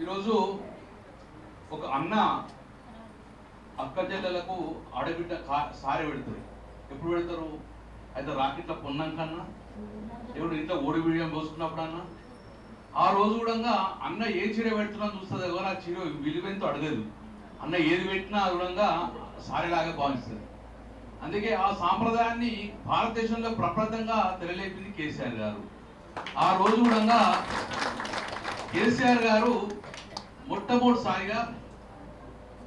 ఈరోజు ఒక అన్న అక్క చెల్లెలకు ఆడబిడ్డ సారి పెడతారు. ఎప్పుడు పెడతారు? అయితే రాకెట్ల పొన్నం కన్నా ఎవడు ఇంట్లో ఓడి బియ్యం పోసుకున్నప్పుడు అన్న ఆ రోజు కూడా అన్న ఏ చీర పెడుతున్నా చూస్తుంది కదా, ఆ చీర విలువెంతో అడగదు. అన్న ఏది పెట్టినా కూడా సారిలాగా భావిస్తుంది. అందుకే ఆ సాంప్రదాయాన్ని భారతదేశంలో ప్రప్రదంగా తెరలేపింది కేసీఆర్ గారు. ఆ రోజు కూడా కేసీఆర్ గారు మొట్టమొదటిసారిగా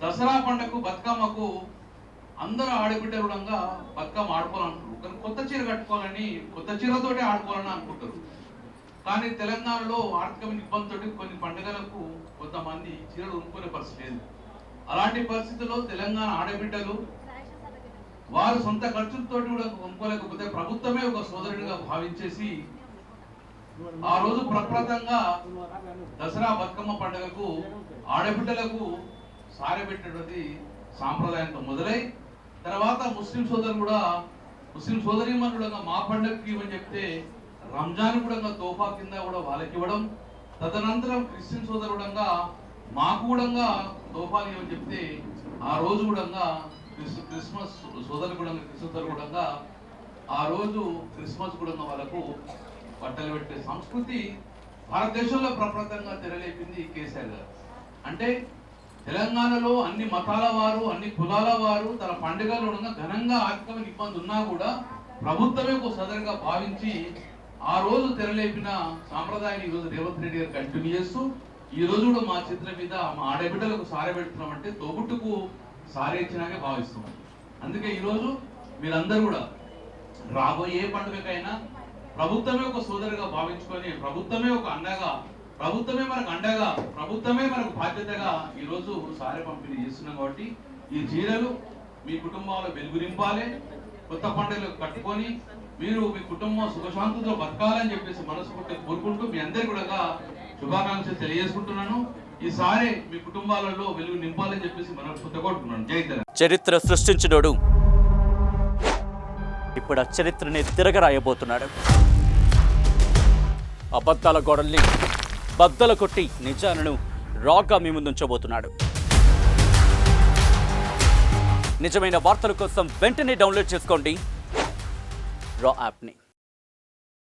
దసరా పండుగకు బతుకమ్మకు అందరూ ఆడబిడ్డలు కూడా బతుకమ్మ ఆడుకోవాలనుకుంటారు. కానీ కొత్త చీర కట్టుకోవాలని, కొత్త చీరతోటే ఆడుకోవాలని అనుకుంటారు. కానీ తెలంగాణలో ఆర్థిక ఇబ్బందితో కొన్ని పండుగలకు కొంతమంది చీరలు కొనుక్కునే పరిస్థితి లేదు. అలాంటి పరిస్థితుల్లో తెలంగాణ ఆడబిడ్డలు వారు సొంత ఖర్చులతో కూడా కొనుక్కోలేకపోతే ప్రభుత్వమే ఒక సోదరుడిగా భావించేసి ఆ రోజు ప్రప్రదంగా దసరా బతుకమ్మ పండుగకు ఆడబిడ్డలకు సారె పెట్టినటువంటి సాంప్రదాయంతో మొదలై తర్వాత ముస్లిం సోదరులు కూడా, ముస్లిం సోదరీమణులు కూడా మా పండుగకి ఇవ్వని చెప్తే రంజాన్ కూడా తోఫా కింద కూడా వాళ్ళకి ఇవ్వడం, తదనంతరం క్రిస్టియన్ సోదరుడంగా మాకు కూడా తోఫాలు ఇవ్వని చెప్తే ఆ రోజు కూడా క్రిస్మస్ సోదరు కూడా క్రిస్మస్ కూడా ఆ రోజు క్రిస్మస్ కూడా వాళ్ళకు బట్టలు పెట్టే సంస్కృతి భారతదేశంలో ప్రప్రదంగా తెరలేపింది కేసీఆర్ గారు. అంటే తెలంగాణలో అన్ని మతాల వారు, అన్ని కులాల వారు తన పండుగలు ఘనంగా ఆర్థికమైన ఇబ్బంది ఉన్నా కూడా ప్రభుత్వమే ఒక సదరుగా భావించి ఆ రోజు తెరలేపిన సాంప్రదాయాన్ని ఈరోజు రేవంత్ రెడ్డి గారు కంటిన్యూ చేస్తూ ఈ రోజు కూడా మా చిత్ర మీద మా ఆడబిడ్డలకు సారె పెడుతున్నామంటే తోబుట్టుకు సారె ఇచ్చినాకే భావిస్తున్నాం. అందుకే ఈరోజు మీరందరూ కూడా రాబోయే పండుగకైనా ప్రభుత్వమే ఒక సోదరుగా భావించుకొని, ప్రభుత్వమే ఒక అండగా, ప్రభుత్వమే మనకు అండగా, ప్రభుత్వమే మనకు బాధ్యతగా ఈరోజు సారె పంపిణీ చేస్తున్నాం. కాబట్టి ఈ చీరలు మీ కుటుంబాల్లో వెలుగు నింపాలి, కొత్త పండుగలు కట్టుకొని మీరు మీ కుటుంబం సుఖశాంతితో బతకాలని చెప్పేసి మనస్ఫూర్తిగా కోరుకుంటూ మీ అందరికీ కూడా శుభాకాంక్షలు తెలియజేసుకుంటున్నాను. ఈసారి మీ కుటుంబాలలో వెలుగు నింపాలని చెప్పేసి మనస్ఫూర్తిగా కోరుకుంటున్నాను. జై తెలంగాణ. చరిత్ర సృష్టించినోడు ఇప్పుడు ఆ చరిత్రని తిరగరాయబోతున్నాడు. అబద్ధాల గోడల్ని బద్దల కొట్టి నిజాలను రాగా మీ ముందుంచబోతున్నాడు. నిజమైన వార్తల కోసం వెంటనే డౌన్లోడ్ చేసుకోండి రా యాప్ని.